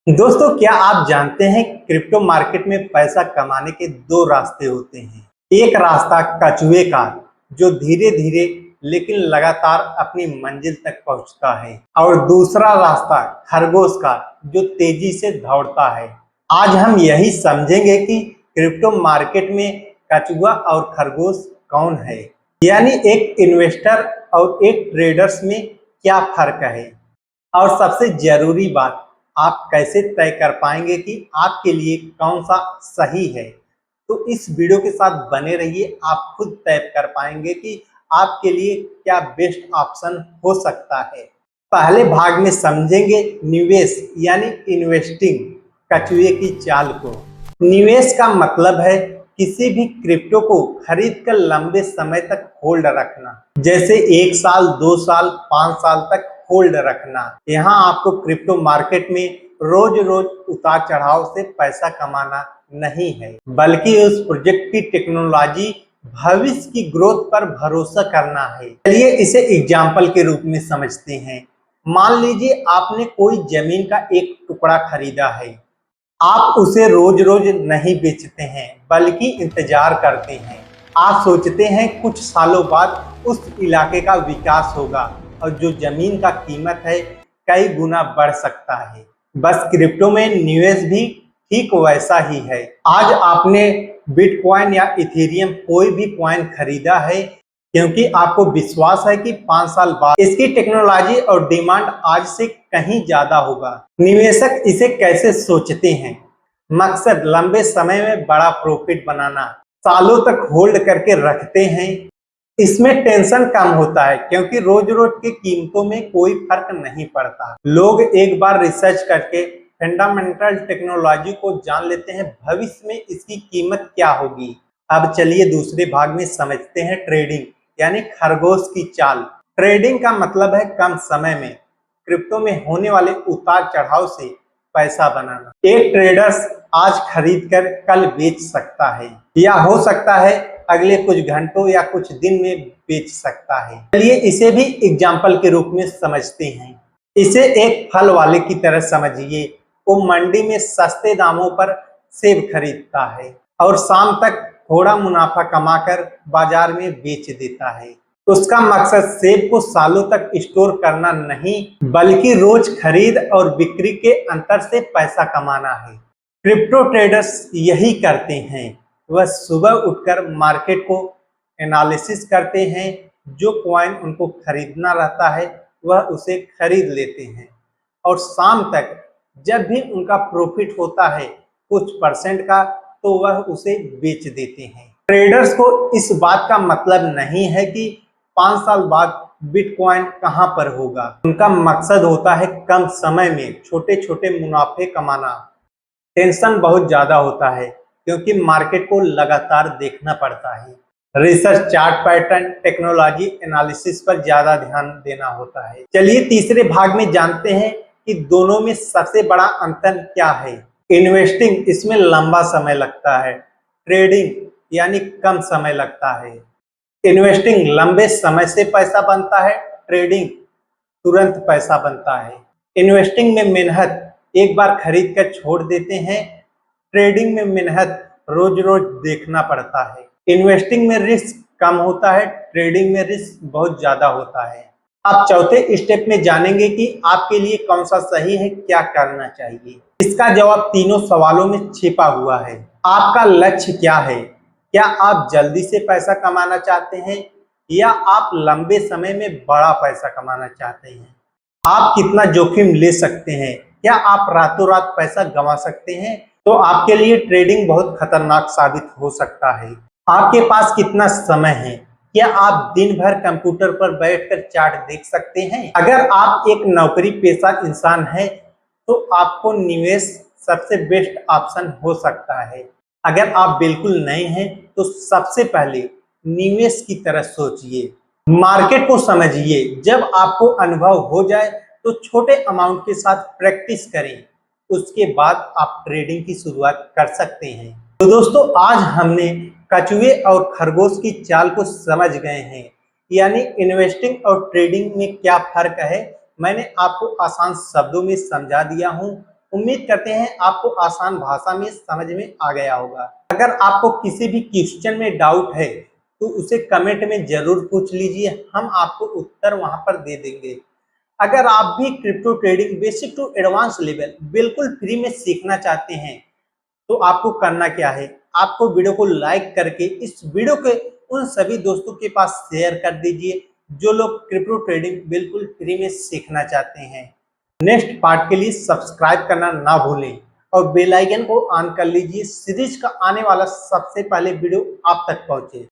दोस्तों, क्या आप जानते हैं क्रिप्टो मार्केट में पैसा कमाने के दो रास्ते होते हैं। एक रास्ता कछुए का, जो धीरे धीरे लेकिन लगातार अपनी मंजिल तक पहुंचता है, और दूसरा रास्ता खरगोश का, जो तेजी से दौड़ता है। आज हम यही समझेंगे कि क्रिप्टो मार्केट में कछुआ और खरगोश कौन है, यानी एक इन्वेस्टर और एक ट्रेडर्स में क्या फर्क है। और सबसे जरूरी बात, आप कैसे तय कर पाएंगे कि आपके लिए कौन सा सही है। तो इस वीडियो के साथ बने रहिए, आप खुद तय कर पाएंगे कि आपके लिए क्या बेस्ट ऑप्शन हो सकता है। पहले भाग में समझेंगे निवेश यानी इन्वेस्टिंग, कछुए की चाल को। निवेश का मतलब है किसी भी क्रिप्टो को खरीद कर लंबे समय तक होल्ड रखना, जैसे 1 साल, 2 साल, 5 साल तक होल्ड रखना। यहाँ आपको क्रिप्टो मार्केट में रोज रोज उतार चढ़ाव से पैसा कमाना नहीं है, बल्कि उस प्रोजेक्ट की टेक्नोलॉजी, भविष्य की ग्रोथ पर भरोसा करना है। चलिए इसे एग्जाम्पल के रूप में समझते हैं। मान लीजिए आपने कोई जमीन का एक टुकड़ा खरीदा है। आप उसे रोज रोज नहीं बेचते हैं, बल्कि इंतजार करते हैं। आप सोचते हैं कुछ सालों बाद उस इलाके का विकास होगा और जो जमीन का कीमत है कई गुना बढ़ सकता है। बस क्रिप्टो में निवेश भी ठीक वैसा ही है। आज आपने बिटकॉइन या इथेरियम कोई भी कॉइन खरीदा है क्योंकि आपको विश्वास है कि 5 साल बाद इसकी टेक्नोलॉजी और डिमांड आज से कहीं ज्यादा होगा। निवेशक इसे कैसे सोचते हैं? मकसद लंबे समय में बड़ा प्रॉफिट बनाना, सालों तक होल्ड करके रखते हैं। इसमें टेंशन कम होता है क्योंकि रोज रोज की कीमतों में कोई फर्क नहीं पड़ता। लोग एक बार रिसर्च करके फंडामेंटल टेक्नोलॉजी को जान लेते हैं, भविष्य में इसकी कीमत क्या होगी। अब चलिए दूसरे भाग में समझते हैं ट्रेडिंग यानी खरगोश की चाल। ट्रेडिंग का मतलब है कम समय में क्रिप्टो में होने वाले उतार चढ़ाव से पैसा बनाना। एक ट्रेडर्स आज खरीद कर कल बेच सकता है, या हो सकता है अगले कुछ घंटों या कुछ दिन में बेच सकता है। चलिए इसे भी एग्जाम्पल के रूप में समझते हैं। इसे एक फल वाले की तरह समझिए। वो मंडी में सस्ते दामों पर सेब खरीदता है और शाम तक थोड़ा मुनाफा कमाकर बाजार में बेच देता है। उसका मकसद सेब को सालों तक स्टोर करना नहीं, बल्कि रोज खरीद और बिक्री के अंतर से पैसा कमाना है। क्रिप्टो ट्रेडर्स यही करते हैं। वह सुबह उठकर मार्केट को एनालिसिस करते हैं, जो कॉइन उनको खरीदना रहता है वह उसे खरीद लेते हैं, और शाम तक जब भी उनका प्रॉफिट होता है कुछ परसेंट का, तो वह उसे बेच देते हैं। ट्रेडर्स को इस बात का मतलब नहीं है कि 5 साल बाद बिटकॉइन कहां पर होगा। उनका मकसद होता है कम समय में छोटे छोटे मुनाफे कमाना। टेंशन बहुत ज्यादा होता है क्योंकि मार्केट को लगातार देखना पड़ता है। Research, chart pattern, technology analysis पर ज्यादा ध्यान देना होता है। चलिए तीसरे भाग में जानते हैं कि दोनों में सबसे बड़ा अंतर क्या है। इन्वेस्टिंग, इसमें लंबा समय लगता है। ट्रेडिंग यानी कम समय लगता है। इन्वेस्टिंग लंबे समय से पैसा बनता है, ट्रेडिंग तुरंत पैसा बनता है। इन्वेस्टिंग में मेहनत, एक बार खरीद कर छोड़ देते हैं। ट्रेडिंग में मेहनत रोज रोज देखना पड़ता है। इन्वेस्टिंग में रिस्क कम होता है, ट्रेडिंग में रिस्क बहुत ज्यादा होता है। आप चौथे स्टेप में जानेंगे कि आपके लिए कौन सा सही है, क्या करना चाहिए। इसका जवाब तीनों सवालों में छिपा हुआ है। आपका लक्ष्य क्या है? क्या आप जल्दी से पैसा कमाना चाहते हैं, या आप लंबे समय में बड़ा पैसा कमाना चाहते हैं? आप कितना जोखिम ले सकते हैं? क्या आप रातों रात पैसा गंवा सकते हैं? तो आपके लिए ट्रेडिंग बहुत खतरनाक साबित हो सकता है। आपके पास कितना समय है? क्या आप दिन भर कंप्यूटर पर बैठकर चार्ट देख सकते हैं? अगर आप एक नौकरी पेशा इंसान हैं, तो आपको निवेश सबसे बेस्ट ऑप्शन हो सकता है। अगर आप बिल्कुल नए हैं, तो सबसे पहले निवेश की तरह सोचिए, मार्केट को समझिए। जब आपको अनुभव हो जाए तो छोटे अमाउंट के साथ प्रैक्टिस करें, उसके बाद आप ट्रेडिंग की शुरुआत कर सकते हैं। तो दोस्तों, आज हमने कछुए और खरगोश की चाल को समझ गए हैं, यानी इन्वेस्टिंग और ट्रेडिंग में क्या फर्क है। मैंने आपको आसान शब्दों में समझा दिया हूं। उम्मीद करते हैं आपको आसान भाषा में समझ में आ गया होगा। अगर आपको किसी भी क्वेश्चन में डाउट है तो उसे कमेंट में जरूर पूछ लीजिए, हम आपको उत्तर वहां पर दे देंगे। अगर आप भी crypto trading basic to advance level बिल्कुल फ्री में सीखना चाहते हैं तो आपको करना क्या है, आपको वीडियो को लाइक करके इस वीडियो के उन सभी दोस्तों के पास शेयर कर दीजिए जो लोग क्रिप्टो ट्रेडिंग बिल्कुल फ्री में सीखना चाहते हैं। नेक्स्ट पार्ट के लिए सब्सक्राइब करना ना भूलें और बेल आइकन को ऑन कर लीजिए, सीरीज का आने वाला सबसे पहले वीडियो आप तक पहुंचे।